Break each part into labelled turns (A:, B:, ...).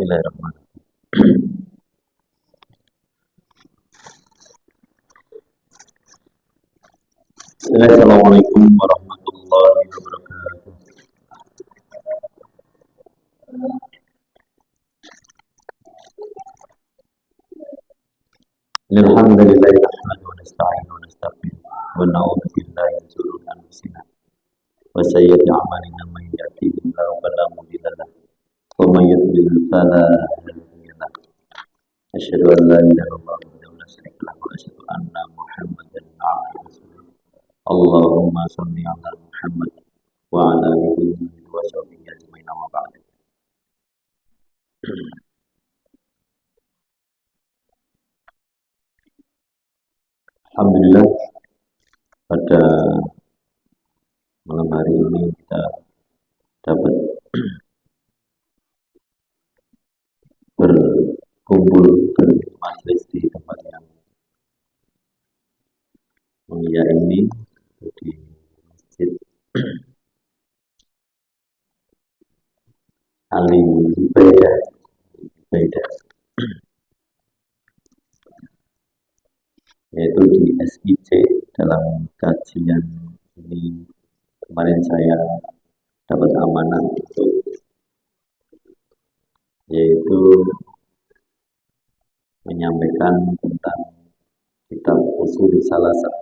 A: Bismillahirrahmanirrahim. Assalamualaikum warahmatullahi wabarakatuh. Alhamdulillah nahmadu wa nasta'inu wa nastaghfiruh wa na'udzu billahi min shururi anfusina wa sayyiati a'malina man yahdihillahu fala mudilla lahu wa man yudlil fala hadiya lahu. Asyhadu an la ilaha illallah wa la syarika lahu wa asyhadu anna Muhammadan abduhu wa rasuluh. Allahumma shalli ala Muhammad wa ala alihi wa sahbihi ajmain amma ba'd. Alhamdulillah pada malam hari ini kita dapat berkumpul bermajlis di tempat yang mulia ini di Masjid Ali Beda yaitu di SIC. Dalam kajian ini kemarin saya dapat amanah untuk yaitu menyampaikan tentang kitab Ushul Salasah.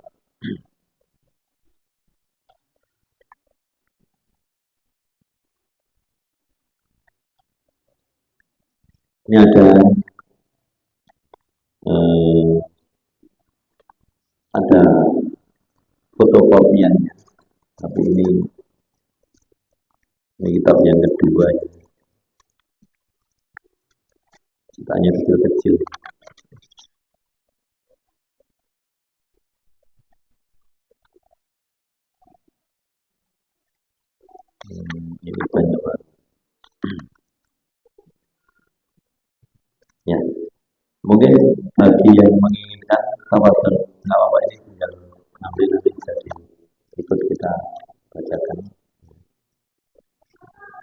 A: Ini ada fotokopiannya, tapi ini kitab yang kedua, cetaknya kecil-kecil. Ini banyak banget. Ya, mungkin bagi yang menginginkan kabar apa ini tinggal ambil, nanti bisa ikut kita bacakan.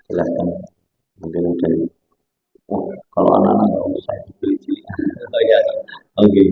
A: Silahkan. Mungkin ada. Oh, kalau anak-anak nggak usah dipilih. Oh ya, oke.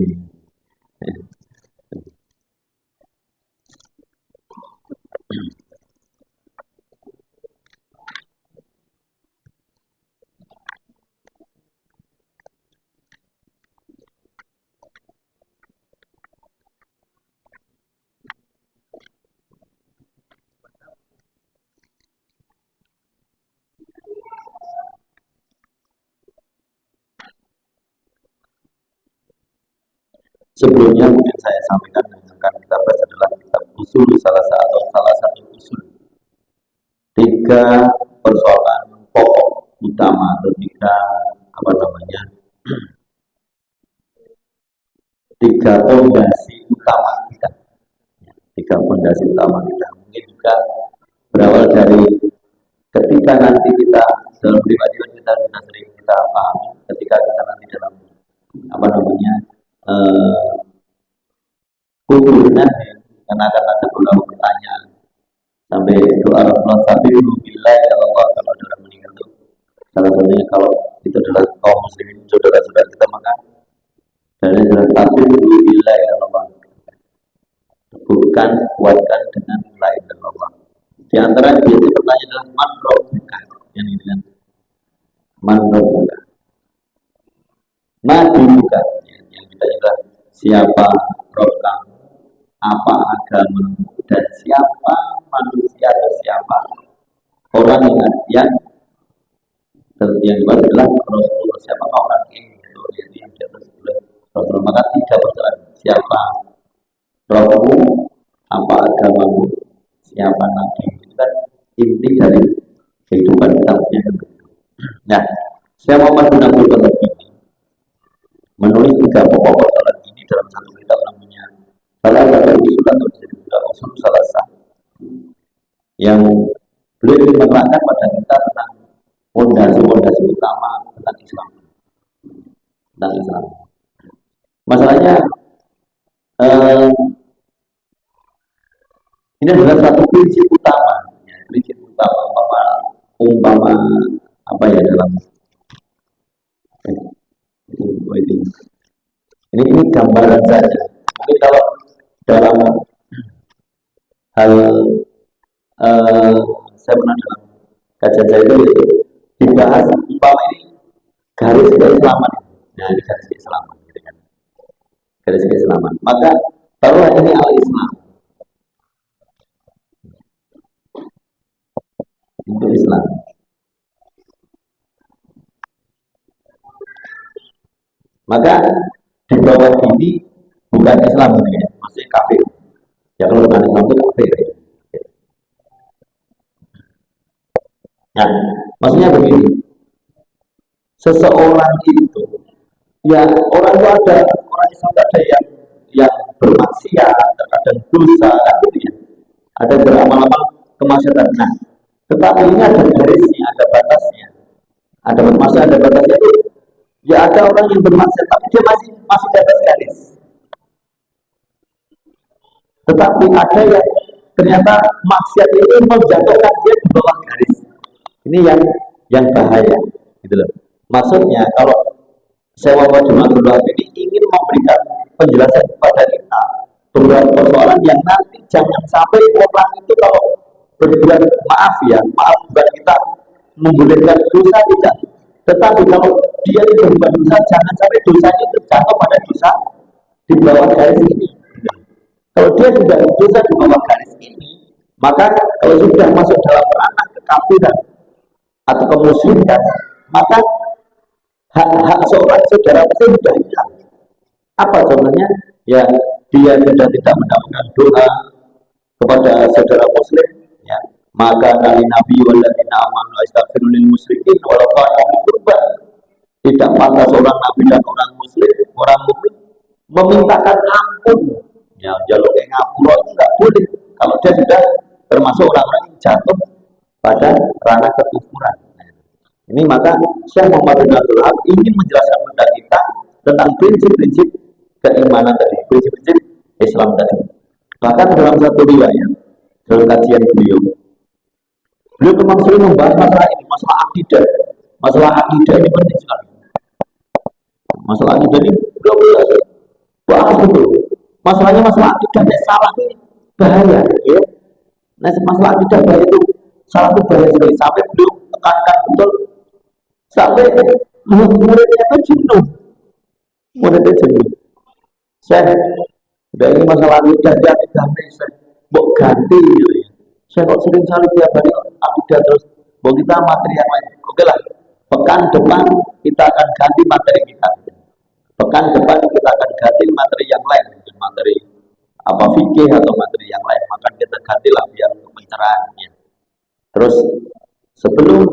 A: Sebelumnya mungkin saya sampaikan yang akan kita bahas adalah kitab Ushul Salasah atau salah satu usul. 3 persoalan pokok utama atau 3 fondasi utama kita. 3 fondasi utama kita. Mungkin juga berawal dari ketika nanti kita dalam pribadi kita sudah sering kita pahami ketika kita nanti dalam kuburnya, karena akan ada beberapa pertanyaan sampai doa Rasulullah Bismillah ya Allah kalau ada orang meninggal itu salah satunya kalau itu adalah kaum muslimin saudara-saudara kita, maka dari salah Bismillah ya Allah bukan kuatkan dengan lain dan Allah. Di antara biasa pertanyaan adalah man rabbuka, yang ini kan man rabbuka, buka yang kita adalah siapa Rob kamu, apa agama, dan siapa manusia atau siapa orang yang dibahas adalah Rasulullah, siapa orang ini yang di atas Rasulullah. Maka 3 persoalan, siapa Robmu, apa agamamu, siapa nabi, itu kan inti dari kehidupan kita. Nah, saya Muhammad bin Abdul Wahab ini menulis 3 pokok persoalan ini dalam satu kitab namanya salah satu usul atau disebut Ushul Salasah, yang beliau menerangkan pada kita tentang fondasi-fondasi utama tentang Islam. Masalahnya ini adalah satu prinsip utama, umpama apa ya dalam Itu. Ini gambaran saja. Tapi kalau dalam hal saya pernah dalam kajian saya itu dibahas umpama ini garis keislaman. Nah ini garis keislaman, gitu kan? Garis keislaman. Maka taruhlah ini al-Islam. Itu Islam. Maka di bawah ini bukan Islam ini, ya, masih kafir. Ya kalau bukan Islam itu kafir. Nah, maksudnya begini, seseorang itu, ya orang itu ada orang Islam ada yang bermaksiat, terkadang dosa, kan gitu ya. Ada beramal-amal kemaksiatan. Nah, tetapi ini ada garisnya, ada batasnya. Ada masa ada batasnya itu. Ya ada orang yang bermaksiat, tapi dia masih di atas garis. Tetapi ada yang ternyata maksiat ini menjatuhkan dia di bawah garis. Ini yang bahaya, gitu loh. Maksudnya kalau saya Jemaatullah ini ingin memberikan penjelasan kepada kita beberapa persoalan yang nanti jangan sampai orang itu kalau berbuat maaf bukan kita membolehkan dosa tidak, tetapi kalau dia itu berbuat dosa jangan sampai dosanya terjatuh pada dosa di bawah garis ini. Kalau dia sudah dosa di bawah garis ini, maka kalau sudah masuk dalam ranah kekafiran atau kemusyrikan, maka hak seorang saudara muslim sudah hilang. Apa contohnya? Ya dia sudah tidak mendapatkan doa kepada saudara muslim, ya maka kali Nabi walladzina amanu astaghfiru lil musyrikin walau kanu qurba. Tidak pantas orang Nabi dan orang muslim, orang mukmin memintakan ampun. Ya jalur ngapura itu tidak boleh kalau dia sudah termasuk orang-orang yang jatuh pada ranah kekufuran. Ini maka Syekh Muhammad bin Abdul Wahab ingin menjelaskan kepada kita tentang prinsip-prinsip keimanan tadi, prinsip-prinsip Islam tadi. Bahkan dalam satu riwayat, dalam kajian beliau memang sering membahas masalah ini, masalah akidah. Masalah akidah ini penting sekali. Masalah akidah ini beliau bahas betul. Masalahnya masalah akidah yang salah ini bahaya, ya. Nah, masalah akidah bahaya itu salah itu bahaya sekali. Sampai beliau tekankan betul, sampai muridnya itu jenuh. Muridnya jenuh. Saya udah ini masalah akidah ganti, saya mau ganti, gitu ya. Saya kok sering sekali tiap hari akidah terus. Mau kita materi yang lain. Oke lah, pekan depan kita akan ganti materi kita. Pekan depan kita akan ganti materi yang lain, materi apa fikih atau materi yang lain, maka kita gantilah biar untuk pencerahan. Ya. Terus sebelum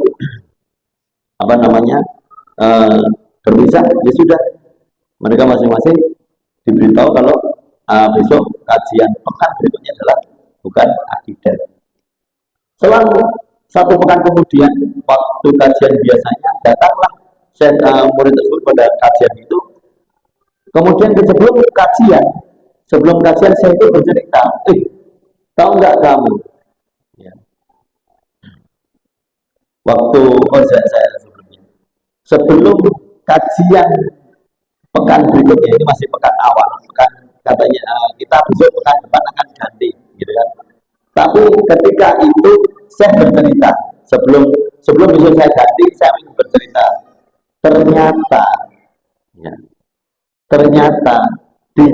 A: apa namanya berpisah, ya sudah mereka masing-masing diberitahu kalau besok kajian pekan berikutnya adalah bukan akidah. Selang satu pekan kemudian waktu kajian biasanya datanglah murid tersebut pada kajian itu. Kemudian sebelum kajian saya itu bercerita, tahu nggak kamu? Ya. Waktu saya sebelum kajian pekan berikutnya, ini masih pekan awal, pekan katanya kita besok pekan depan akan ganti, gitu kan? Tapi ketika itu saya bercerita sebelum besok saya ganti, saya ingin bercerita. Ternyata di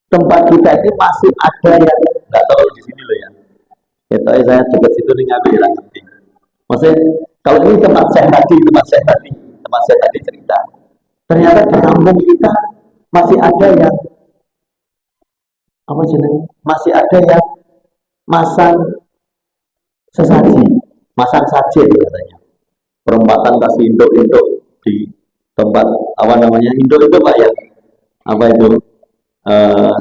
A: tempat kita ini masih ada yang nggak tahu di sini loh ya. Kita saya dekat situ dengan bilang penting. Maksudnya kalau ini tempat saya tadi cerita. Ternyata di kampung kita masih ada yang masih ada yang masang sesaji, masang sajen katanya. Perempatan kasih induk di tempat apa namanya induk itu Pak ya, apa itu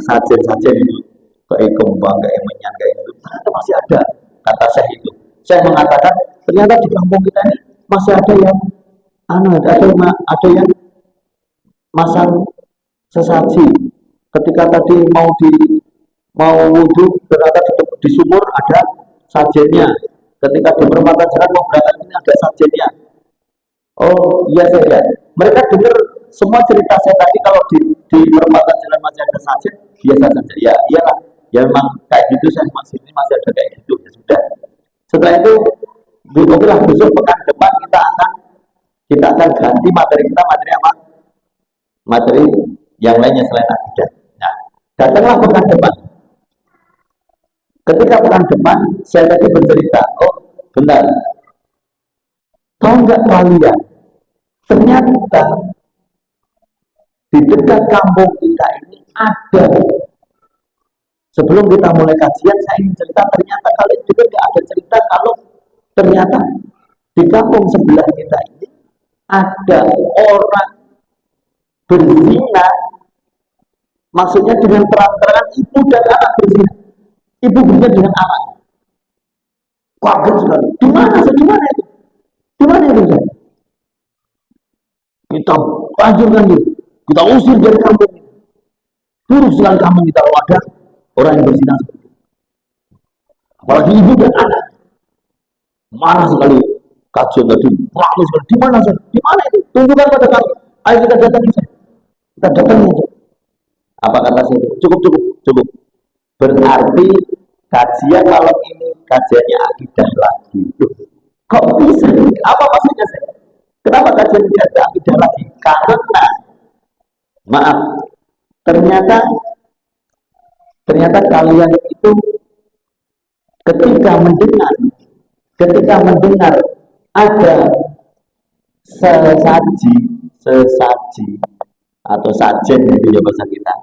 A: sajen itu kayak kembang, kayak menyan, kayak itu ternyata masih ada, kata saya itu. Saya mengatakan ternyata di kampung kita ini masih ada yang ada yang masang sesaji. Ketika tadi mau wudhu, ternyata di sumur ada sajennya. Ketika di perempatan jalan mau berangkat ini ada sajennya. Oh iya saya. Mereka dengar semua cerita saya tadi kalau di perempatan jalan masih ada sajen, biasa saja. Ya iyalah. Ya memang kayak gitu saya masih ini masih ada kayak gitu. Ya sudah. Setelah itu, oke lah besok pekan depan kita akan ganti materi kita materi apa? Materi yang lainnya selain akidah. Nah, datanglah pekan depan. Ketika pekan depan, saya tadi bercerita, oh bentar, tahu nggak kalian? Ternyata di dekat kampung kita ini ada. Sebelum kita mulai kajian, saya ingin cerita, ternyata kalian juga nggak ada cerita kalau ternyata di kampung sebelah kita ini ada orang berzina, maksudnya dengan terang-terangan ibu dan anak berzina. Ibu berzina dengan anak. Kaget sekali. Di mana sih? Di mana itu? Di mana itu? Kita hancurkan dia. Kita usir dari kampung ini. Buruk sekali kampung kita kalau ada orang yang berzina seperti itu. Apalagi ibu dan anak. Marah sekali kajian tadi. Marah sekali. Di mana sih? Di mana itu? Tunjukkan pada kami. Ayo kita datangi saja. Kita datangi saja. Apa kata saya? Cukup. Berarti kajian malam ini kajiannya akidah lagi. Kok bisa? Apa maksudnya saya? Kenapa kajian akidah lagi? Karena maaf, ternyata kalian itu ketika mendengar ada sesaji atau sajen itu ya bahasa kita.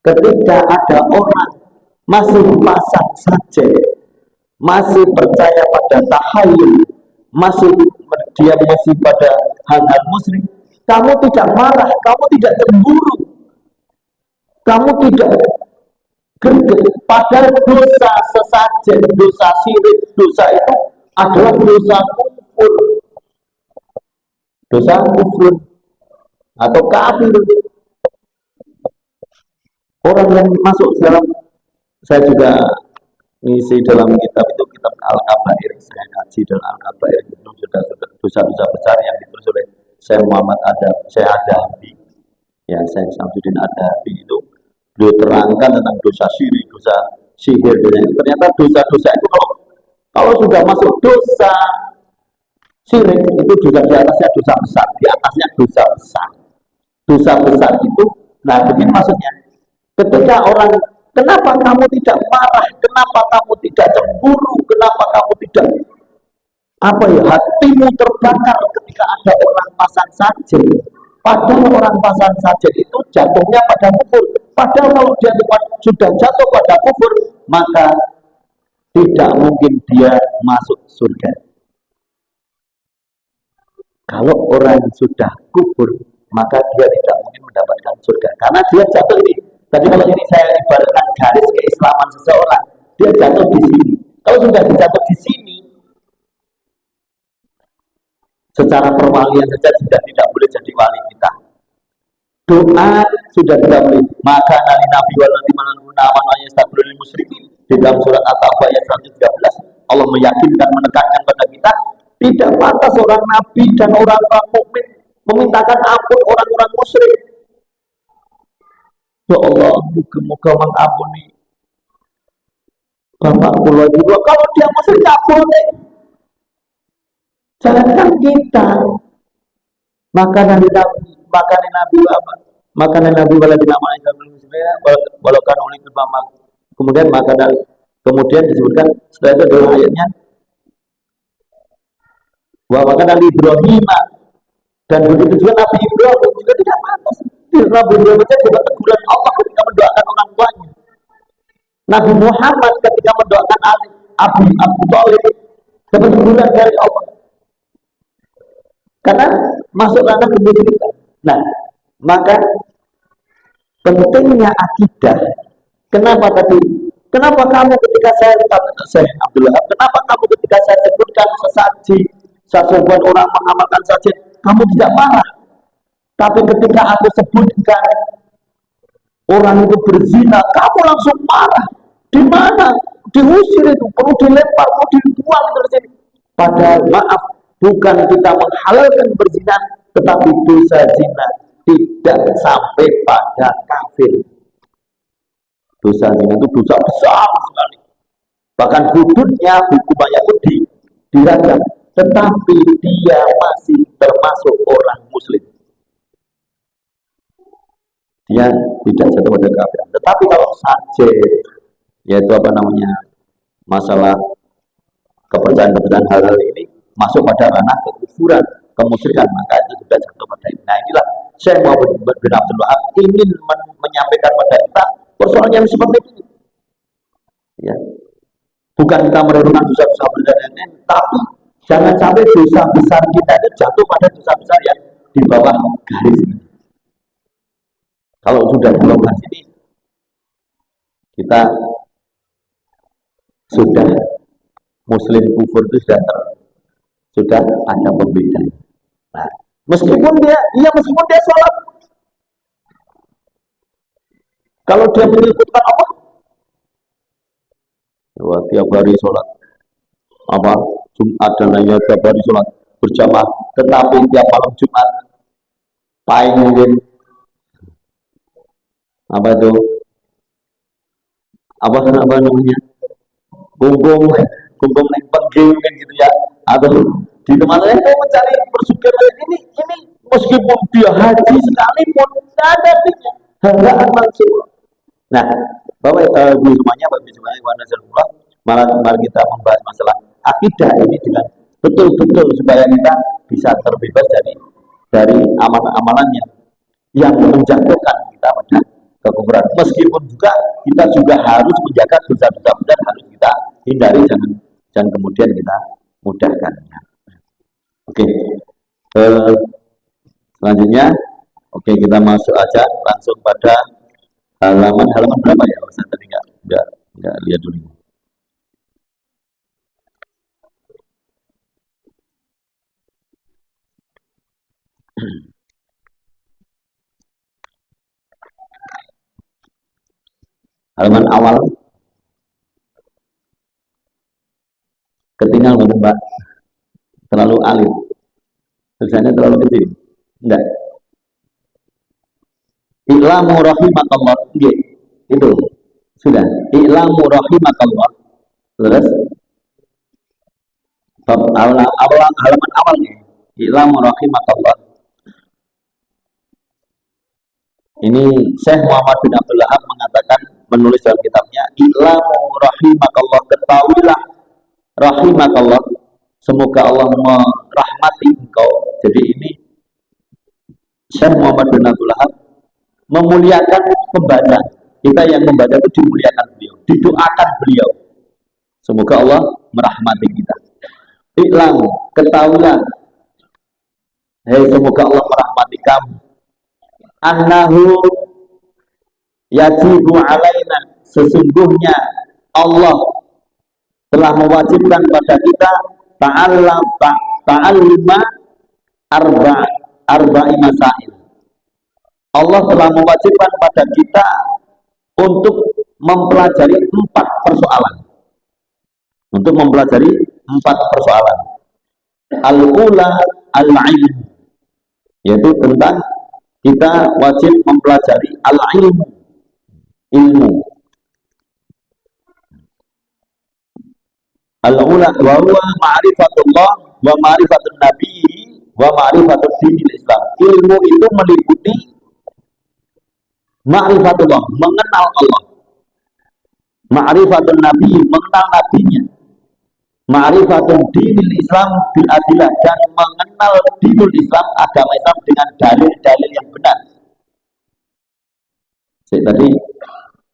A: Ketika ada orang masih pasang sajen, masih percaya pada tahayul, dia masih pada hal-hal musyrik, kamu tidak marah, kamu tidak cemburu, kamu tidak gerget. Padahal dosa sesajen, dosa syirik, dosa itu adalah dosa kufur atau kafir. Orang yang masuk dalam, saya juga ngisi dalam kitab itu, kitab Al-Kabair, saya ngaji dalam Al-Kabair itu sudah dosa-dosa besar yang ditulis oleh saya Muhammad Adabi, ya saya Samsudin Adabi itu beliau terangkan tentang dosa syirik, dosa sihir, ternyata dosa-dosa itu kalau sudah masuk dosa syirik itu juga di atasnya dosa besar, di atasnya dosa besar. Dosa besar itu, nah begini maksudnya, ketika orang, kenapa kamu tidak marah, kenapa kamu tidak cemburu, kenapa kamu tidak hatimu terbakar ketika ada orang pasang sajen. Padahal orang pasang sajen itu jatuhnya pada kufur. Padahal kalau dia sudah jatuh pada kufur, maka tidak mungkin dia masuk surga. Kalau orang sudah kufur, maka dia tidak mungkin mendapatkan surga. Karena dia jatuh ini. Tadi kalau ini saya ibaratkan garis keislaman seseorang, dia jatuh di sini. Kalau sudah jatuh di sini, secara perwalian saja sudah tidak boleh jadi wali kita. Doa sudah tidak boleh. Maka nali nabi waladi mananuna aman yastabulil musyrikin. Di dalam surat At-Taubah ayat 113, Allah meyakinkan, menekankan pada kita, tidak pantas seorang nabi dan orang-orang mukmin memintakan ampun orang-orang musyrik. Ya Allah, moga-moga mengampuni Bapak kula juga. Kalau dia musyrik tak boleh. Jangankan kita, makanan Nabi waladina walau kan oleh berbama. Kemudian disebutkan setelah itu dalam ayatnya bahwa makanan Ibrahim, dan begitu juga Nabi Ibrahim juga tidak pantas. Nabi Ibrahim saja juga teguran Allah ketika mendoakan orang tuanya. Nabi Muhammad ketika mendoakan Abu Thalib dapat teguran dari Allah. Karena masuk ranah kemusyrikan. Nah, maka pentingnya akidah. Kenapa kamu ketika saya Abdullah, kenapa kamu ketika saya sebutkan sesaji, sesuatu orang mengamalkan saja, kamu tidak marah? Tapi ketika aku sebutkan orang itu berzina, kamu langsung marah. Di mana? Diusir itu, perlu dilempar, perlu dibuang dari sini. Padahal maaf, Bukan kita menghalalkan berzina, tetapi dosa zina tidak sampai pada kafir. Dosa zina itu dosa besar sekali. Bahkan hududnya, hukumannya pun dirajam. Tetapi dia masih termasuk orang muslim. Dia tidak jatuh pada kafir. Tetapi kalau saja, yaitu apa namanya, masalah kepercayaan hal-hal ini masuk pada ranah kekufuran, kemusyrikan, maka itu sudah jatuh pada ini. Nah inilah Syekh Muhammad bin Abdul Wahab ingin menyampaikan pada kita persoalan yang seperti ini. Ya. Bukan kita merenungkan dosa-dosa besar yang lain, tapi jangan sampai dosa besar kita itu jatuh pada dosa besar yang di bawah garis ini. Kalau sudah di bawah garis ini, kita sudah muslim kufur itu sudah ada pembeda. Nah, meskipun dia sholat, kalau dia mengikutkan Allah, tiap hari sholat, apa Jumat dan lainnya tiap hari sholat berjamaah, tetapi tiap malam Jumat paling mungkin apa itu apa namanya gunggung yang penggil mungkin gitu ya, atau di tempat lain mau mencari bersyukur ini meskipun dia haji sekalipun tidak ada artinya, hargaan langsung. Nah, Bapak Ibu semuanya, mari kita membahas masalah akidah ini dengan betul-betul supaya kita bisa terbebas dari amalan-amalan yang menjatuhkan kita pada kekufuran. Meskipun kita juga harus menjaga dosa-dosa besar, harus kita hindari, jangan kemudian kita mudahkannya. Oke, selanjutnya, kita masuk aja langsung pada halaman berapa ya? Saya tadi nggak lihat dulu. Halaman awal ketinggal Mbak, terlalu alit, tulisannya terlalu kecil. Enggak. I'lamu rahimakallah. Itu sudah. I'lamu rahimakallah. Terus halaman awalnya. I'lamu rahimakallah. Ini Syekh Muhammad bin Abdul Wahab mengatakan, menulis dalam kitabnya, I'lamu rahimakallah, ketahuilah rahimakallah, semoga Allah merahmati engkau. Jadi ini Syekh Muhammad bin Abdul Wahab memuliakan pembaca. Kita yang membaca itu dimuliakan beliau, didoakan beliau, semoga Allah merahmati kita. I'lamu, ketahuilah, semoga Allah merahmati kamu. Annahu yajibu alaina, sesungguhnya Allah telah mewajibkan pada kita ta'alluma arba'i masail. Allah telah mewajibkan pada kita untuk mempelajari 4 persoalan. Untuk mempelajari 4 persoalan. Al-ula al-ilm, yaitu tentang kita wajib mempelajari al-ilmu, ilmu. Al-ula wa huwa ma'rifatullah wa ma'rifatun nabi wa ma'rifatud dinil Islam. Ilmu itu meliputi ma'rifatullah, mengenal Allah. Ma'rifatun nabi, mengenal nabinya. Ma'rifatun dinil Islam bil adillah, dan mengenal dinul Islam, agama Islam, dengan dalil-dalil yang benar.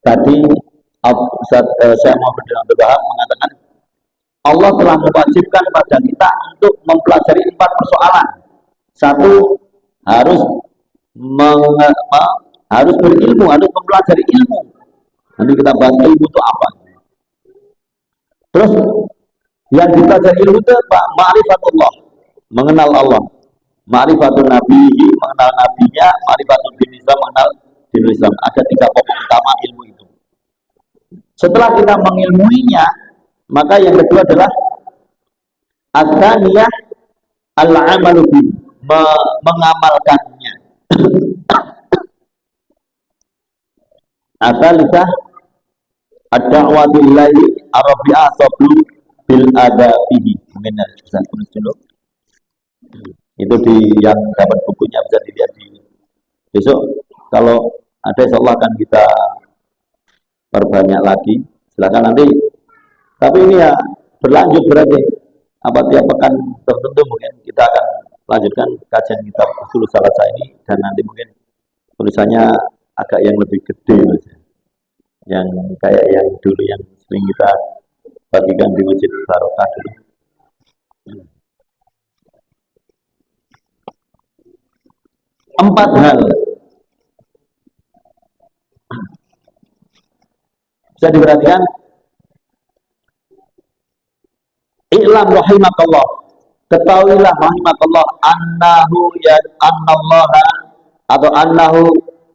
A: Tadi saya mau berdoa mengatakan Allah telah mewajibkan pada kita untuk mempelajari 4 persoalan. 1, harus berilmu, harus mempelajari ilmu. Nanti kita bahas ilmu itu apa. Terus yang dipelajari ilmu itu apa? Ma'rifatullah, mengenal Allah. Ma'rifatun nabihi, mengenal nabinya. Ma'rifatun din Islam, mengenal din Islam. Ada 3 pokok utama ilmu itu. Setelah kita mengilmuinya, maka yang kedua adalah ats-tsaniyah al-amalu bi, mengamalkannya. Asalisah ad-da'watu ilaihi arabi'ah sablu bil adabihi. Mungkin bisa tulis dulu. Itu di yang dapat bukunya bisa dilihat di besok. Kalau ada insyaallah akan kita perbanyak lagi. Silakan nanti. Tapi ini ya berlanjut berarti apa tiap pekan tertentu mungkin kita akan lanjutkan kajian kitab Ushul Salasah ini, dan nanti mungkin tulisannya agak yang lebih gede Mas. Yang kayak yang dulu yang sering kita bagikan di Masjid Barokah dulu. Empat hal bisa diperhatikan. I'lam rahimakallah, ketahuilah rahimakallah annahu ya annallaha atau annahu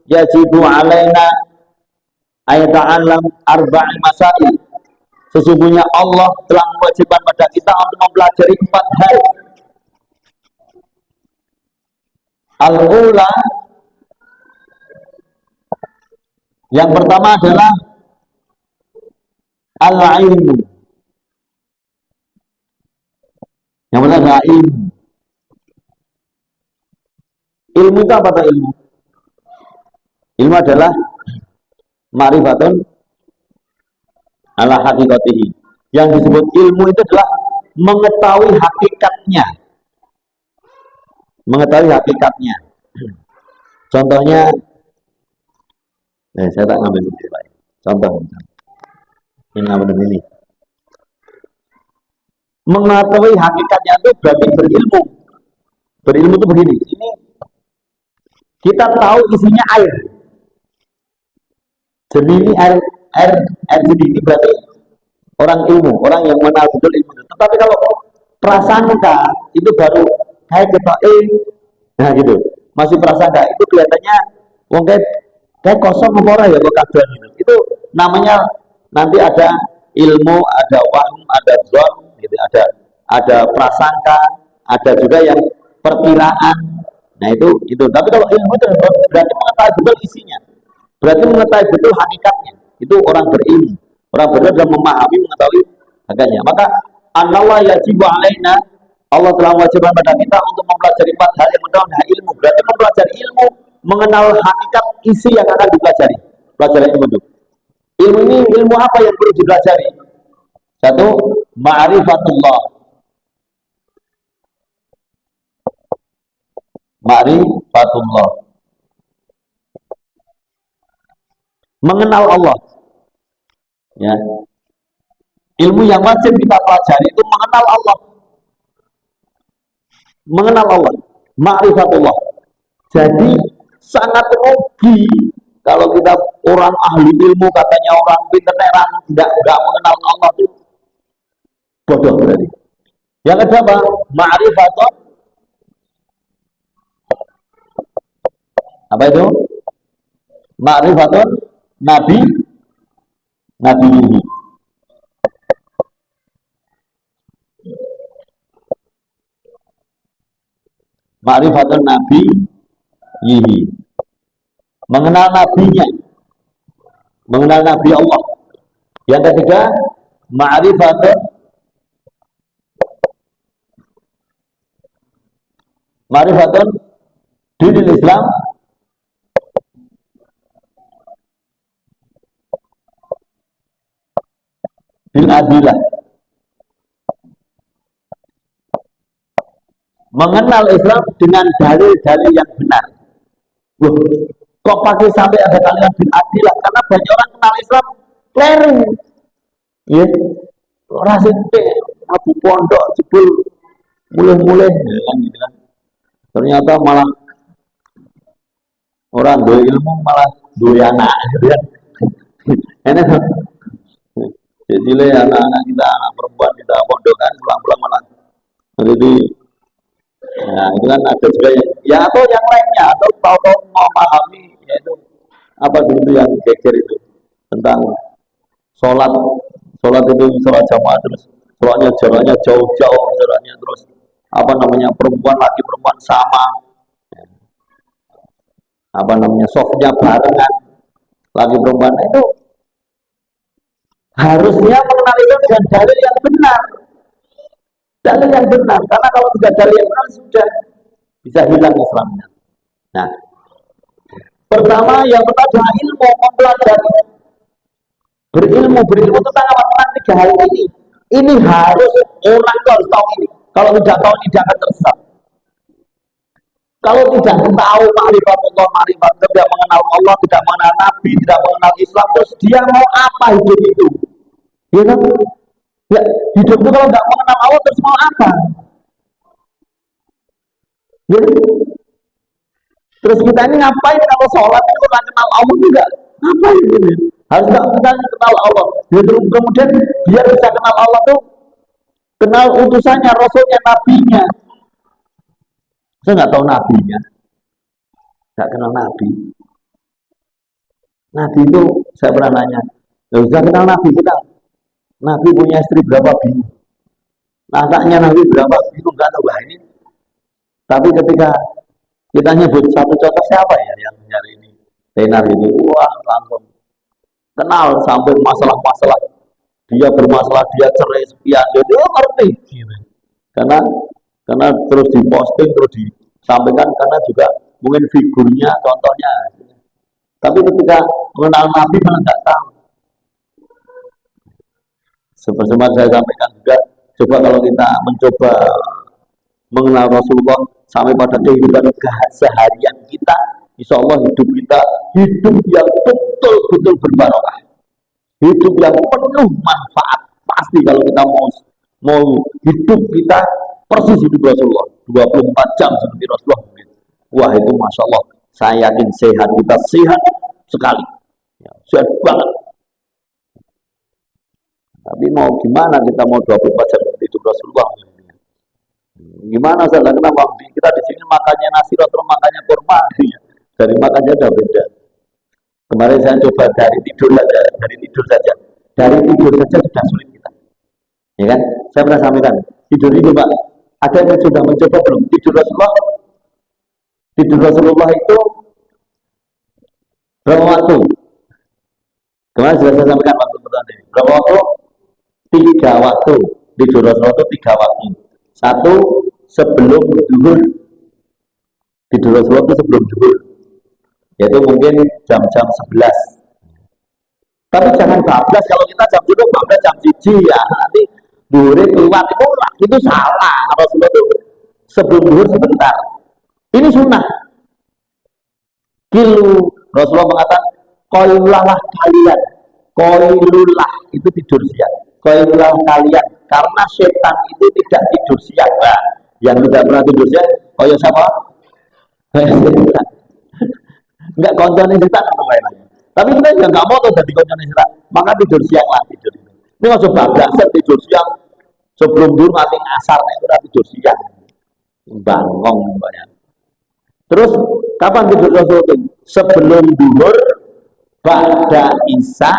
A: yajibu alaina ayata'alam arba'i masail. Sesungguhnya Allah telah mewajibkan pada kita untuk mempelajari 4 hal. Al-ula, yang pertama adalah al-ilmu. Yang pertama adalah ilmu. Ilmu itu apa tuh ilmu? Ilmu adalah ma'rifatun ala hakikatihi. Yang disebut ilmu itu adalah mengetahui hakikatnya. Mengetahui hakikatnya. Contohnya, saya tak ngambil di sini. Contoh, ini ngambil ini. Mengetahui hakikatnya itu berarti berilmu. Berilmu itu begini. Ini kita tahu isinya air. Jadi ini air jadi ini berarti orang ilmu, orang yang mengenal betul ilmu. Tetapi kalau prasangka itu baru kayak kita nah gitu, masih prasangka itu kelihatannya wong kayak kosong apa ya kok kadoan gitu. Itu namanya nanti ada ilmu, ada wahm, ada dzon, gitu, ada prasangka, ada juga yang perkiraan. Nah itu. Tapi kalau ilmu itu berarti mengetahui betul isinya. Berarti mengetahui betul hakikatnya. Itu orang berilmu. Orang berilmu dalam memahami, mengetahui hakikatnya. Maka Allah yajibu alaina, Allah telah mewajibkan pada kita untuk mempelajari 4 hal yang mengenal ilmu. Berarti mempelajari ilmu, mengenal hakikat isi yang akan dipelajari. Pelajaran ilmu itu. Ilmu ini ilmu apa yang perlu dipelajari? Satu, ma'rifatullah. Ma'rifatullah. Mengenal Allah. Ya. Ilmu yang wajib kita pelajari itu mengenal Allah. Mengenal Allah. Ma'rifatullah. Jadi sangat rugi kalau kita orang ahli ilmu, katanya orang pinter tidak mengenal Allah itu bodoh berarti. Yang kedua apa? Ma'rifatun. Apa itu? Ma'rifatun Nabi ini. Ma'rifatun Nabi ini. Mengenal nabinya. Mengenal Nabi Allah. Yang ketiga, ma'rifatun dinil Islam. Bil adilah. Mengenal Islam dengan dalil-dalil yang benar. Loh, kok pakai sampai ada kalimat bil adilah? Karena banyak orang kenal Islam keliru. Ya, orang sinte, abu pondok, jebul, mulai-mulai, ya, gitu kan. Ternyata malah orang dua ilmu malah dua anak, gitu kan. Ini jadi anak-anak kita, anak perempuan kita pondokan pulang-pulang malah jadi, nah itu kan ada juga yang, ya atau yang lainnya, atau tahu-tahu memahami, yaitu apa dulu yang geger itu tentang sholat itu sholat jamaah, terus sholatnya jaraknya jauh-jauh, jaraknya terus apa namanya, perempuan laki perempuan sama, apa namanya, softnya barengan laki perempuan, itu harusnya mengenal itu dengan dalil yang benar, dalil yang benar, karena kalau tidak dalil yang benar sudah bisa hilang Islamnya. Nah, pertama yang pertama adalah ilmu, mempelajari, berilmu tentang apa, tentang tiga hal ini. Ini harus orang itu harus tahu ini. Kalau tidak tahu ini dia akan tersesat. Kalau tidak tahu ma'rifatullah, ma'rifat, tidak mengenal Allah, tidak mengenal Nabi, tidak mengenal Islam, terus dia mau apa hidup itu? Ya kan? Ya, hidup itu kalau nggak mengenal Allah terus mau apa? Ya. Terus kita ini ngapain kalau sholat itu nggak kenal Allah juga? Ngapain ini? Harus nggak kita kenal Allah. Ya, terus kemudian biar bisa kenal Allah tuh kenal utusannya, rasulnya, nabinya. Saya nggak tahu nabinya, nggak kenal nabi. Nabi itu saya pernah nanya, ya sudah kenal nabi kita. Nabi punya istri berapa bingung. Anaknya nabi berapa bingung, nggak tahu ini. Tapi ketika kita nyebut satu contoh siapa ya yang nyari ini tenar ini, wah langsung kenal sampai masalah-masalah. Dia bermasalah, dia cerai sekian, dia ngerti. Gitu. Karena terus diposting, terus disampaikan, karena juga mungkin figurnya, contohnya. Tapi ketika mengenal Nabi malah nggak tahu. Seperti saya sampaikan juga, coba kalau kita mencoba mengenal Rasulullah sampai pada kehidupan keseharian kita, insya Allah hidup kita hidup yang betul-betul berbarokah, hidup yang penuh manfaat. Pasti kalau kita mau hidup kita persis hidup Rasulullah 24 jam seperti Rasulullah mungkin. Wah itu Masya Allah, saya yakin sehat, kita sehat sekali ya, sehat banget. Tapi mau gimana kita mau 24 jam seperti hidup Rasulullah? Gimana salah, kenapa kita di sini makannya nasi Rasulullah, makannya kurma ya. Dari makannya udah beda. Kemarin saya coba dari tidur saja sudah sulit kita, ya kan? Saya pernah sampaikan tidur itu Pak, ada yang sudah mencoba belum? Tidur Rasulullah itu berapa waktu? Kemarin sudah saya sampaikan waktu pertama ini. Berapa waktu? 3 waktu. Tidur Rasulullah itu 3 waktu. Satu sebelum zuhur. Tidur Rasulullah itu sebelum zuhur, yaitu mungkin jam-jam 11. Tapi jangan bablas, kalau kita jam 10 bablas jam 1 ya, nanti zuhurnya keluar itu salah. Rasulullah itu sebelum zuhur sebentar. Ini sunnah. Rasulullah mengatakan koilulah kalian, koilulah itu tidur siang, koilulah kalian, karena setan itu tidak tidur siang. Nah, yang tidak pernah tidur siang, koyo siapa? Enggak, koncone setan apa lagi. Tapi kita juga nggak mau tuh jadi koncone setan, maka tidur siang lah tidur. Ini nggak coba bablasan tidur siang sebelum dulu nanti ngasar, itu tidur siang, bangong banyak. Terus kapan tidur Rasulullah? Sebelum duhur, ba'da isya,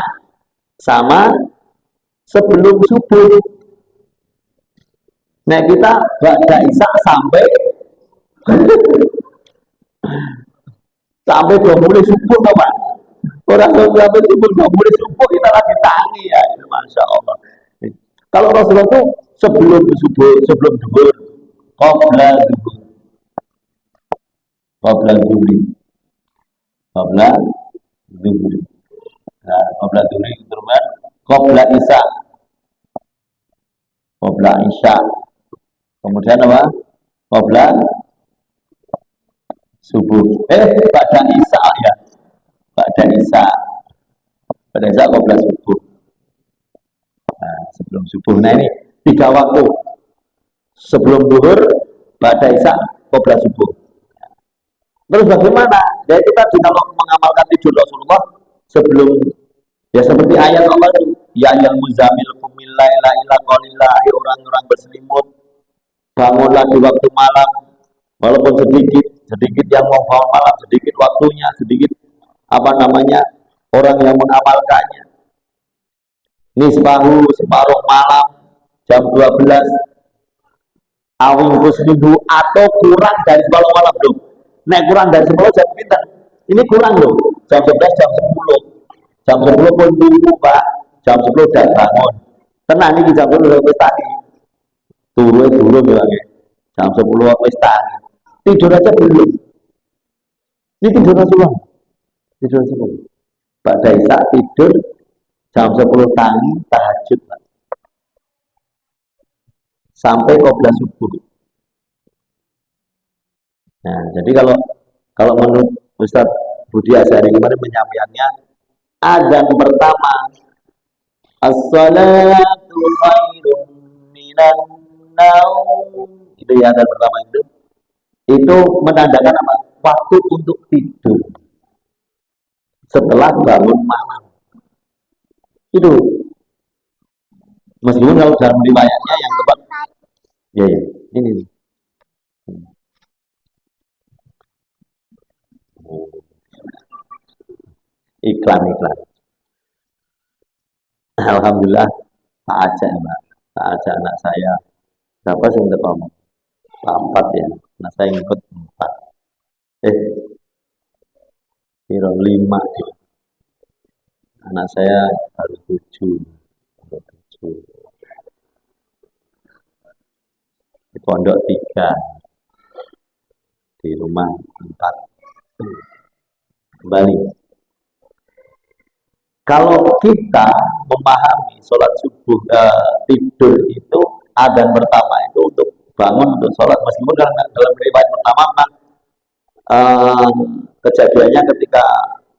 A: sama sebelum subuh. Nah kita ba'da isya sampai sampai 20 subuh Pak. Orang sampai subuh 20 subuh kita lagi tangi ya, Masya Allah. Kalau Rasulullah itu sebelum subuh, sebelum duhur, qabla duhur, qabla duhri, qabla duhri. Nah, qabla duhri terus qabla isya, qabla isya. Kemudian apa? Qabla subuh. Pada isya ya. Pada isya. Pada isya qabla subuh. Nah, sebelum subuh. Nah ini 3 waktu. Sebelum duhur, pada isya, qabla subuh. Terus bagaimana? Ya itu tadi kalau mengamalkan tidur Rasulullah sebelum, ya seperti ayat Allah itu, ya yang muzamil kumil laila ila qalila, orang-orang berselimut, bangunlah di waktu malam, walaupun sedikit yang mau bangun malam, sedikit waktunya, sedikit apa namanya orang yang mengamalkannya. Nisbahu, separuh malam, jam 12, awingku seminggu atau kurang dari 10 malam loh. Nek kurang dari 10 jam pinter. Ini kurang loh. Jam 11 jam 10. Jam 10 pun tunggu Pak. Jam 10 udah bangun. Tenang ini jam 10 udah wis tadi. Turun bilangnya. Jam 10 wis tadi. Tidur aja belum. Ini tidur Rasulullah. Tidur Rasulullah. Pada Isya tidur jam 10 tangi tahajud Pak. Sampai qobla subuh. Nah, jadi kalau menurut Ustaz Budi Azhari kemarin menyampaikannya, adzan pertama as-salatu khairun minan naum, itu ya adzan pertama itu menandakan apa? Waktu untuk tidur setelah bangun malam. Itu meskipun kalau dalam riwayatnya yang tepat ya ini iklan. Alhamdulillah tak aja Mbak, tak aja anak saya berapa sih untuk kamu 4 ya, anak saya ikut 4 kira 5 ya. Anak saya baru 7 di pondok 3 di rumah 4 kembali. Kalau kita memahami sholat subuh tidur itu adzan pertama itu untuk bangun untuk sholat, meskipun dalam riwayat pertama kejadiannya ketika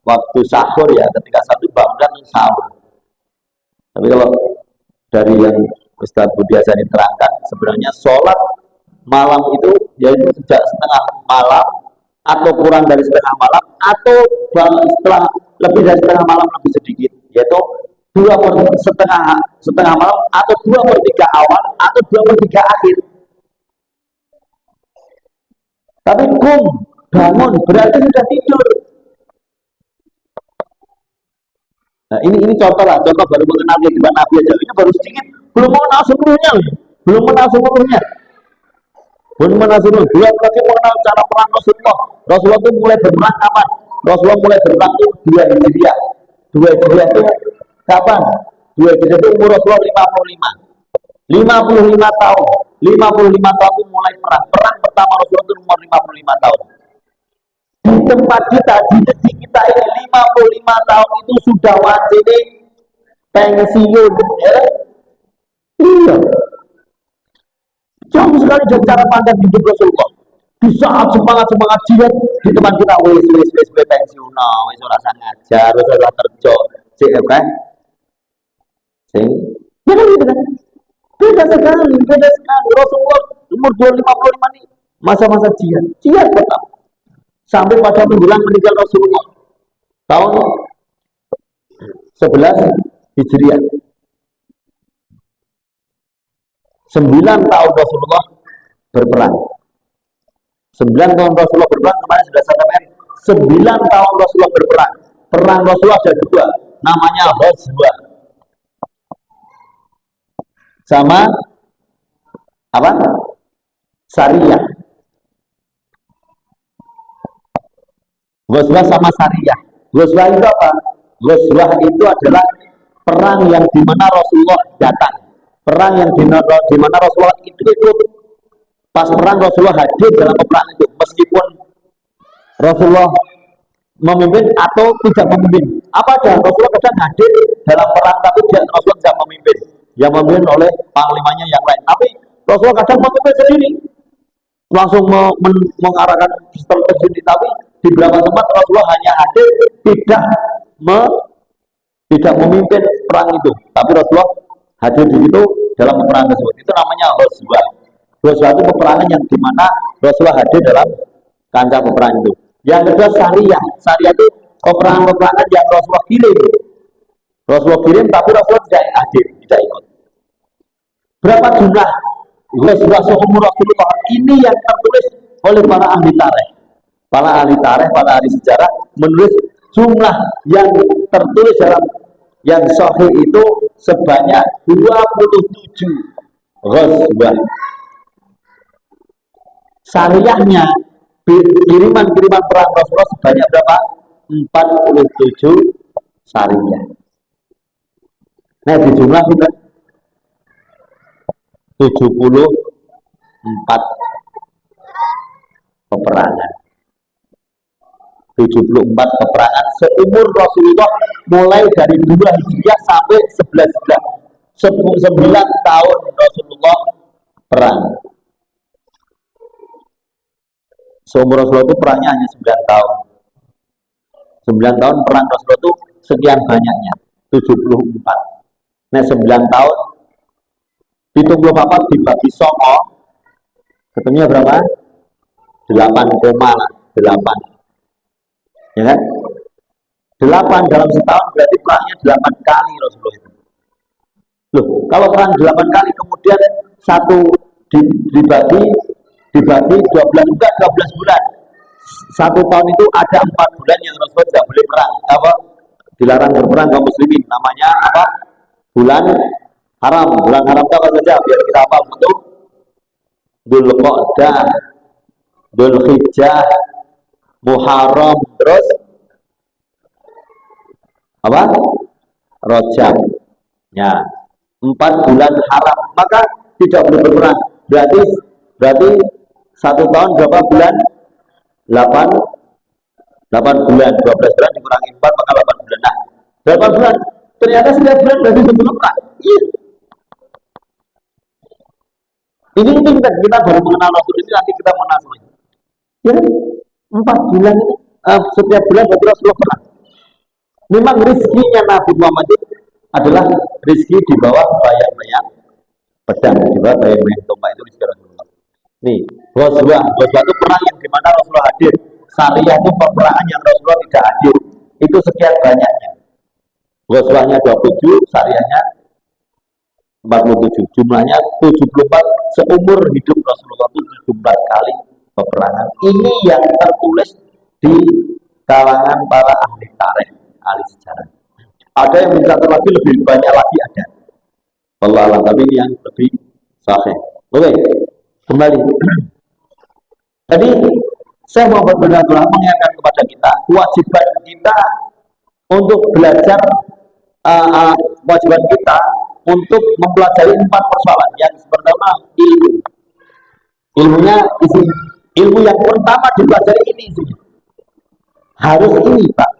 A: waktu sahur ya, ketika satu bangun dan sahur. Tapi kalau dari yang Ustaz Budi Azhari terangkan, sebenarnya sholat malam itu yaitu sejak setengah malam atau kurang dari setengah malam atau setelah lebih dari setengah malam lebih sedikit, yaitu 2/setengah malam atau 2/3 awal atau 2/3 akhir. Tapi bangun berarti sudah tidur. Nah, ini contoh baru mengenal kehidupan Nabi aja. Ini baru sedikit, belum mengenal seluruhnya. Belum mengenal seluruhnya. Belum lagi mengenal cara perang Rasulullah. Rasulullah itu mulai berperang kapan? Rasulullah mulai berperang itu 2 Hijriah. 2 Hijriah itu kapan? 2 Hijriah itu umur Rasulullah 55 tahun. 55 tahun itu mulai perang. Perang pertama Rasulullah itu umur 55 tahun. Di tempat kita, di negeri kita ini 55 tahun itu sudah wajib pensiun ya? Iya, jauh sekali dari cara pandang hidup Rasulullah. Di saat semangat jihad di teman kita wis pensiun, wis ora sang ngajar, wis ora kerja, sik kan? Sing ya kan gitu kan? Beda sekali Rasulullah umur 255 ini masa-masa jihad pertama. Sampai pada menjelang meninggal Rasulullah tahun 11 Hijriah. 9 tahun Rasulullah berperang. 9 tahun Rasulullah berperang, kemarin sudah saya katakan 9 tahun Rasulullah berperang. Perang Rasulullah ada 2, namanya Ghazwah sama apa? Sariyah. Ghazwah sama Sariyah. Ghazwah itu apa? Ghazwah itu adalah perang yang dimana Rasulullah datang. Perang yang dimana Rasulullah itu pas perang Rasulullah hadir dalam peperangan itu, meskipun Rasulullah memimpin atau tidak memimpin. Apa ada? Rasulullah kadang hadir dalam perang tapi Rasulullah tidak memimpin. Yang memimpin oleh panglimanya yang lain. Tapi Rasulullah kadang memimpin sendiri. Langsung mengarahkan strategi sendiri. Tapi di beberapa tempat Rasulullah hanya hadir, tidak memimpin perang itu. Tapi Rasulullah hadir di situ dalam peperangan tersebut. Itu namanya Ghazwah. Ghazwah itu peperangan yang dimana Rasulullah hadir dalam kancah peperangan itu. Yang kedua Sariyah. Sariyah itu peperangan yang Rasulullah kirim. Rasulullah kirim tapi Rasulullah tidak hadir, tidak ikut. Berapa jumlah Ghazwah seumur Rasulullah ini yang tertulis oleh para ahli tarikh. Para ahli sejarah menulis jumlah yang tertulis dalam yang sahih itu sebanyak 27 Ghazwah. Syariahnya kiriman-kiriman perang Rasulullah sebanyak berapa? 47 syariah. Nah, di jumlah kita 74 peperangan. 74 peperangan seumur Rasulullah, mulai dari 2 Hijriah sampai 11 Hijriah. 9 tahun Rasulullah perang. Seumur Rasulullah itu perangnya hanya 9 tahun. 9 tahun perang Rasulullah itu sekian banyaknya, 74. Nah, 9 tahun 74 dibagi songo, ketemunya berapa? 8,8. Ya kan? 8 dalam setahun berarti perangnya 8 kali Rasulullah itu. Loh, kalau perang 8 kali kemudian satu dibagi 12, enggak 12 bulan. Satu tahun itu ada 4 bulan yang Rasulullah tidak boleh perang. Apa? Dilarang berperang kaum muslimin. Namanya apa? Bulan haram. Bulan haram itu apa saja? Biar kita hafal betul. Dzulqa'dah, Dzulhijjah, Muharram, terus apa? Rajab. Ya, 4 bulan haram. Maka tidak boleh berperang. Berarti satu tahun berapa bulan? 8 bulan. 12 bulan dikurangi 4 maka 8 bulan. Nah, 8 bulan. Ternyata setiap bulan berarti sebelum perang. Iya. Ini kita baru mengenal Rasul ini, nanti kita mengenal semuanya. Ya, 4 bulan itu setiap bulan berarti Rasulullah perang. Memang rizkinya Nabi Muhammad itu adalah rizki di bawah bayang-bayang pedang, di bawah bayang-bayang tombak, itu rizki Rasulullah. Nih, Ghazwah itu perang yang dimana Rasulullah hadir. Syariah itu peperangan yang Rasulullah tidak hadir. Itu sekian banyaknya. Ghazwahnya 27, syariahnya 47. Jumlahnya 74 seumur hidup Rasulullah itu 74 kali peperangan. Ini yang tertulis di kalangan para ahli tarikh, ahli sejarah. Ada yang mencatat lagi lebih banyak lagi ada. Allah Allah, tapi ini yang lebih sahih. Oke, kembali. Jadi saya mau benar-benar mengingatkan kepada kita kewajiban kita untuk belajar, kewajiban kita untuk mempelajari 4 persoalan. Yang pertama ilmu. Ilmunya isi. Ilmu yang pertama dipelajari ini isinya. Harus ini, Pak.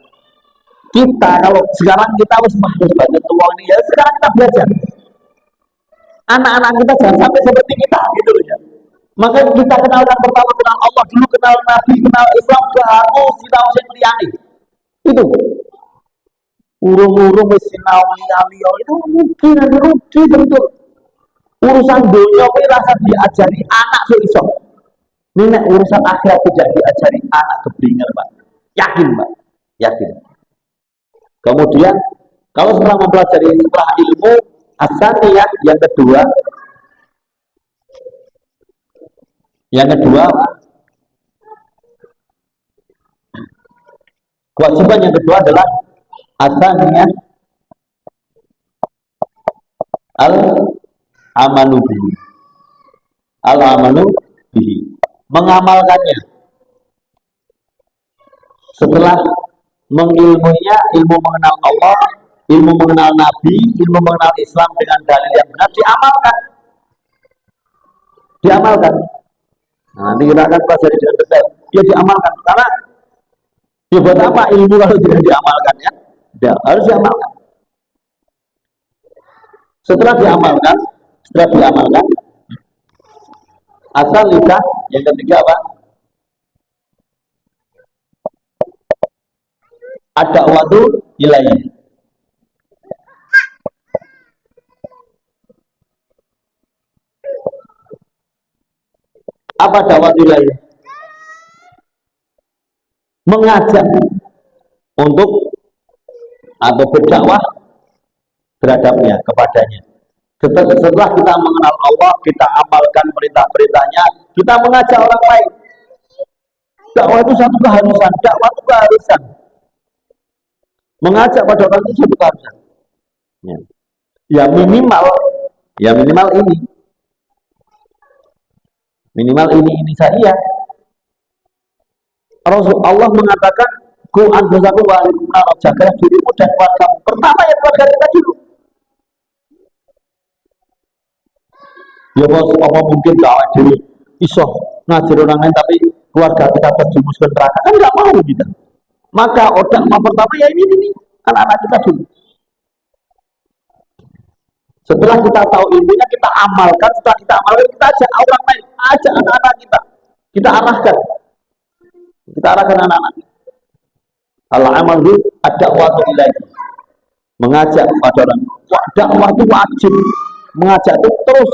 A: Kita kalau sekarang kita harus baca tua ini ya, sekarang kita belajar. Anak-anak kita jangan sampai seperti kita gitu loh ya. Maka kita kenalkan pertama, kenal Allah dulu, kenal Nabi, kenal Islam, baru sinau sing liyane. Itu. Urung-urung wis sinau liya-liya itu rugi betul. Urusan dunia kuwi rasa diajari anak so iso. Ini nek urusan akhirat tidak diajari anak keblinger, Pak. Yakin, Pak. Yakin. Kemudian kalau setelah mempelajari setelah ilmu asaniyah, yang kedua kewajiban yang kedua adalah asaniyah al-amalu bihi. Al-amalu bihi. Mengamalkannya. Setelah mengilmuinya, ilmu mengenal Allah, ilmu mengenal Nabi, ilmu mengenal Islam dengan dalil yang benar, diamalkan. Nah, nanti kita akan pelajari dengan detail. Ya diamalkan, karena ya buat apa ilmu kalau tidak diamalkan ya? Ya, harus diamalkan. Setelah diamalkan, asal lidah yang ketiga apa? Ada waktu ilaih. Apa dakwah ilaih? Mengajak untuk atau berdakwah terhadapnya, kepadanya. Setelah kita mengenal Allah, kita amalkan perintah-perintahnya, kita mengajak orang lain. Dakwah itu satu keharusan, mengajak pada orang itu satu keharusan. Ya minimal ini. Minimal ini saja. Rasul Allah mengatakan ku anfusakum wa ahlikum nar, jaga dirimu dan keluargamu. Pertama ya keluarga kita dulu. Ya bos, apa mungkin gak diri iso ngajar orang lain tapi keluarga kita terjumus ke neraka, kan nggak mau kita. Maka otak pertama ya ini anak-anak kita dulu. Setelah kita tahu ilmunya, kita amalkan. Setelah kita amalkan, kita ajak orang lain, ajak anak-anak kita arahkan. Kita arahkan anak-anak. Al-amal itu ada waktu ilahi, mengajak kepada orang. Dakwah itu wajib, mengajak itu terus.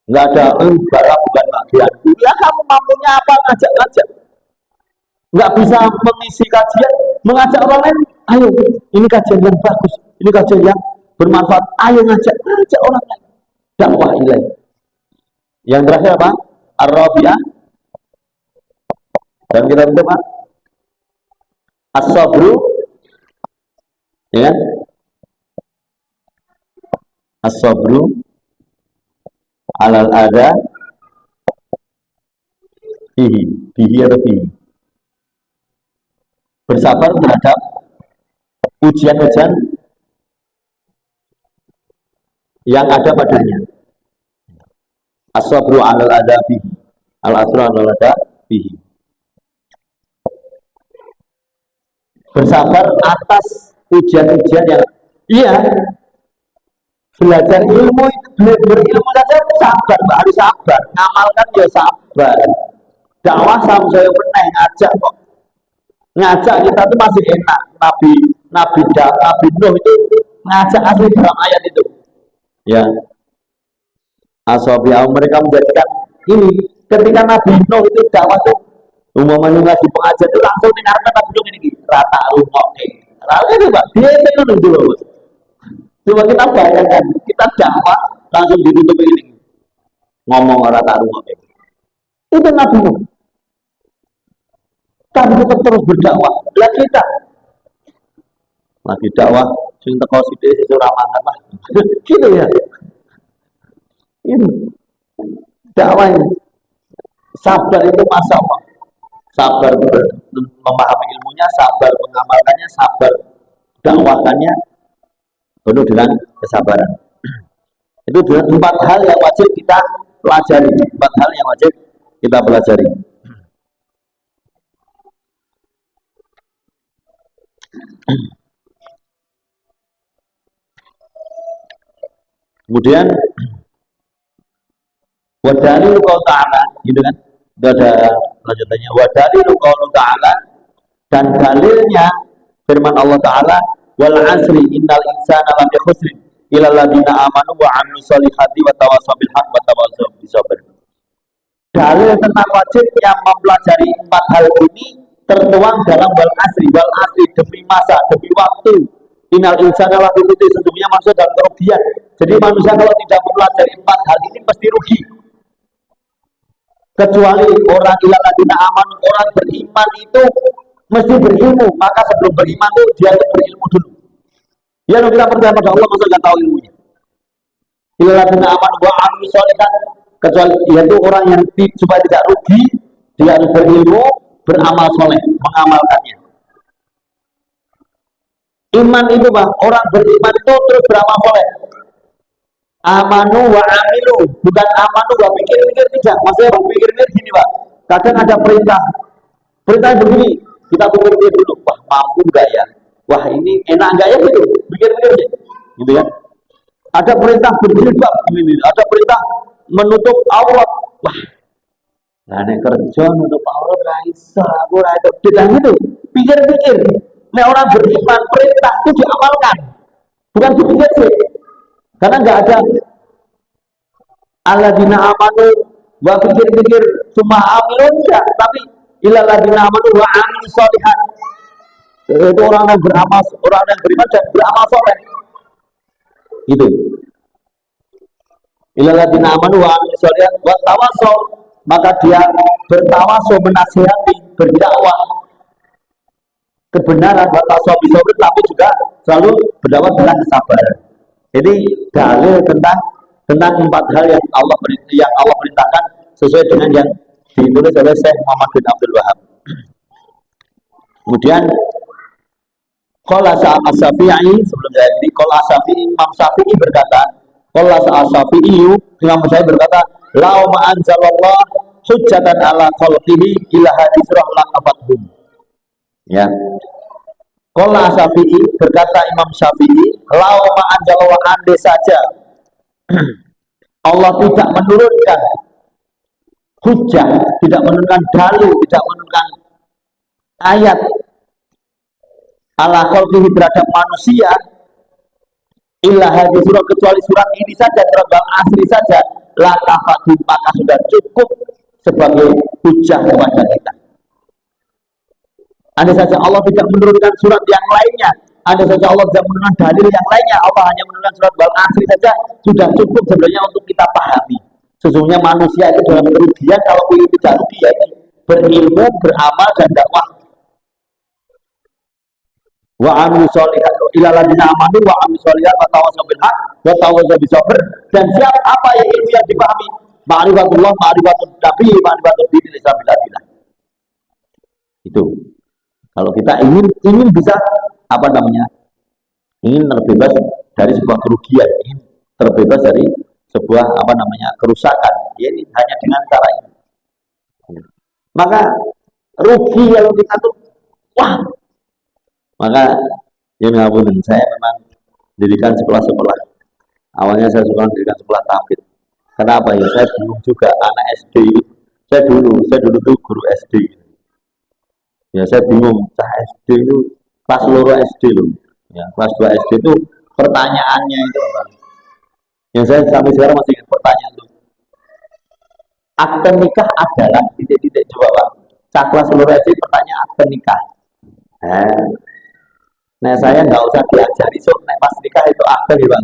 A: Nggak ada barang bukan bagian. Ya kamu mampunya apa, ngajak-ngajak. Nggak bisa mengisi kajian, mengajak orang lain. Ayo, ini kajian yang bagus, ini kajian yang bermanfaat. Ayo ngajak orang lain. Dakwah ilahi. Yang terakhir apa? Ar-Rabi'ah. Dan kita itu apa? As-sabru, ya kan? As-sabru alal ada fihi atau fihi. Bersabar terhadap ujian-ujian yang ada padanya. As-sabru alal ada fihi, al-asru alal ada fihi. Bersabar atas ujian-ujian yang belajar ilmu itu berilmu saja sabar, harus sabar. Amalkan ya sabar. Dakwah sama saya pernah ngajak kita itu masih enak. Nabi Nuh itu ngajak asli dalam ayat itu. Ya. Ashabiah mereka menjadikan ini ketika Nabi Nuh itu dakwah itu umumnya lagi pengajar itu langsung dengarkan Nabi Nuh ini rata rumah. Lalu itu Pak, dia itu dulu. Coba kita bayangkan, kita dakwah langsung ditutup ini ngomong orang tak rumah itu Nabi Nuh. Tapi tetap terus berdakwah. Lah kita lagi dakwah sing teko sithik sesuk ramangan lah. Gitu ya. Ini dakwah ini. Sabar itu masalah. Sabar memahami ilmunya, sabar mengamalkannya, sabar dakwahkannya penuh dengan kesabaran. Itu 4 hal yang wajib kita pelajari. 4 hal yang wajib kita pelajari. Kemudian wadalilu qaul ta'ala, gitu kan? Itu ada lanjutannya. Wadalilu qaul ta'ala, dan dalilnya firman Allah Ta'ala, wal asri innal insana lafi khusrin illa alladziina aamanu wa 'amilus shalihati wa tawassaw bil haqq wa tawassaw bis sabr. Dalil tentang wajib yang mempelajari 4 hal ini tertuang dalam wal asri demi masa, demi waktu. Innal insana lafi khusrin, sesungguhnya maksud dalam kerugian. Jadi manusia kalau tidak mempelajari 4 hal ini pasti rugi. Kecuali orang illa alladziina aamanu, orang beriman itu mesti berilmu. Maka sebelum beriman itu dia harus berilmu dulu. Ya, kalau kita percaya pada Allah masa nggak tahu ilmunya. Illa alladziina aamanu wa 'amilus shalihat, kecuali yaitu orang yang supaya tidak rugi, dia harus berilmu, beramal soleh, mengamalkannya. Iman itu Pak, orang beriman itu terus beramal soleh. Amanu wa amilu, bukan amanu wa pikir-pikir, tidak. Maksudnya pikir-pikir gini Pak, kadang ada perintah begini, kita pikir-pikir dulu, wah mampu nggak ya, wah ini enak nggak ya, gitu, pikir-pikir sih, gitu ya. Ada perintah berjilbab ini, ada perintah menutup aurat, wah, nah ini kerja menutup aurat, raisa, aku raisa, tidak gitu, pikir-pikir. Nah orang beriman perintah itu diamalkan, bukan dipikir sih, karena nggak ada alladzina amanu wa pikir-pikir cuma amilun enggak, tapi illal ladzina amanu wa amilus shalihat. Itu orang yang beramal, orang yang beriman dan beramal soleh. Gitu. Illal ladzina amanu wa amilus shalihat wa tawassaw, maka dia bertawasau, menasihati, berdakwah kebenaran, wa tawassaw bisabr, tapi juga selalu berdakwah dengan kesabaran. Jadi dalil tentang 4 hal yang Allah perintahkan sesuai dengan yang ditulis oleh Syekh Muhammad bin Abdul Wahab. Kemudian qala Asy-Syafi'i, sebelum saya ini qala Asy-Syafi'i, Imam Syafi'i berkata, qala Asy-Syafi'i, Imam Syafi'i berkata, la ma anzalallah hujjatan ala khalqihi ila hadisrah la afathum. Ya. Qala Asy-Syafi'i, berkata Imam Syafi'i, la ma anzalallah, andai saja Allah tidak menurunkan hujjah, tidak menurunkan dalil, tidak menurunkan ayat ala khalqihi terhadap manusia illa hadis surah, kecuali surat ini saja, surat Al-Asri saja, la tafadhu, maka sudah cukup sebagai hujjah kepada kita. Andai saja Allah tidak menurunkan surat yang lainnya, andai saja Allah tidak menurunkan dalil yang lainnya, Allah hanya menurunkan surat Al-Asri saja, sudah cukup sebenarnya untuk kita pahami. Sesungguhnya manusia itu dalam kerugian kalau pilih tidak rugi, yaitu berilmu, beramal dan dakwah. Wa amilu sholihat ila ladina amanu wa amilu sholihat wa tawassaw bil haq wa tawassaw bis sabr. Dan siapa apa yang ilmu yang dipahami? Ma'rifatullah, ma'rifatul nabi, ma'rifatul din lisabilillah. Itu. Kalau kita ingin bisa apa namanya? Ingin terbebas dari sebuah kerugian, ingin terbebas dari sebuah apa namanya? Kerusakan. Ya, ini hanya dengan cara ini. Maka rugi kalau kita tuh wah. Maka yang ngapunten, saya memang dirikan sekolah-sekolah. Awalnya saya suka dirikan sekolah tahfidz. Kenapa ya? Saya bingung juga anak SD. Saya dulu tuh guru SD. Ya saya bingung, cah SD itu kelas loro SD loh. Ya, kelas 2 SD itu pertanyaannya itu apa? Yang saya sampai sekarang masih ingat pertanyaan itu. Akte nikah adalah titik-titik coba Pak. Cah kelas loro SD pertanyaan akte nikah. Nah saya nggak usah diajari so, nek pas nikah itu akte ya Bang.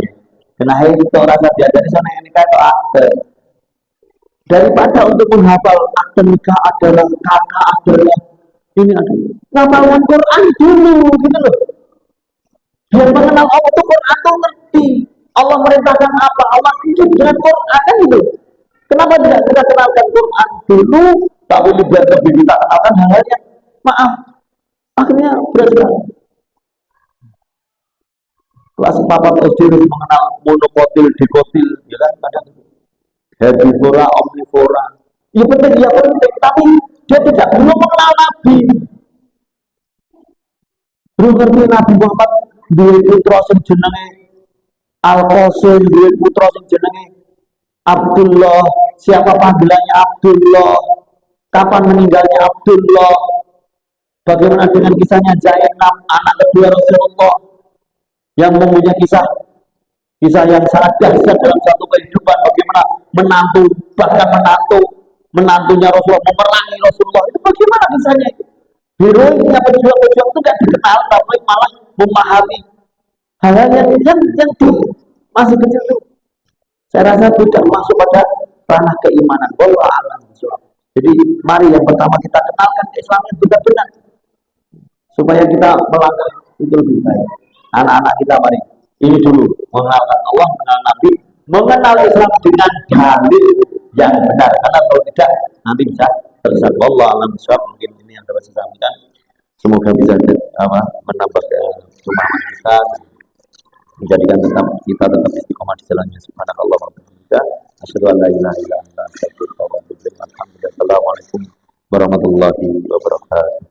A: Kenapa itu rasa diajari so, nek nikah itu akte. Daripada untuk menghafal akte nikah adalah kakak adalah ini adalah ngapalkan Quran dulu gitu loh. Biar mengenal Allah itu Quran tuh ngerti. Allah merintahkan apa? Allah hidup dengan Quran kan gitu. Kenapa tidak kita kenalkan Quran dulu, tapi biar lebih kita kenalkan hal-hal yang maaf. Akhirnya berat sekali. Kelas 4 SD harus mengenal monokotil, dikotil, ya kan? Kadang herbivora, omnivora. Ya penting, tapi dia tidak belum mengenal Nabi. Belum ngerti Nabi Muhammad duwe putra sing jenenge Al-Qasim, duwe putra sing jenenge Abdullah, siapa panggilannya Abdullah, kapan meninggalnya Abdullah, bagaimana dengan kisahnya Zainab, anak kedua Rasulullah, yang mempunyai kisah yang sangat dahsyat dalam satu kehidupan, bagaimana bahkan menantunya Rasulullah memerangi Rasulullah, itu bagaimana kisahnya itu. Heroiknya pejuang-pejuang itu tidak dikenal, tapi malah memahami hal-hal yang masih kecil itu. Saya rasa tidak masuk pada ranah keimanan. Wallahu a'lam bishawab. Jadi mari yang pertama kita kenalkan Islam yang benar-benar, supaya kita melangkah itu lebih baik. Anak-anak kita mari ini dulu mengenalkan Allah, mengenal Nabi, mengenal Islam dengan dalil yang benar. Karena kalau tidak nanti bisa tersesat. Wallahu a'lam bishawab. Mungkin ini yang dapat saya sampaikan. Semoga bisa menambah pemahaman kita, menjadikan kita tetap istiqomah di jalannya. Subhanallah wa bihamdihi, asyhadu an la ilaha illa anta, astaghfiruka wa atubu ilaik. Alhamdulillah. Assalamualaikum warahmatullahi wabarakatuh.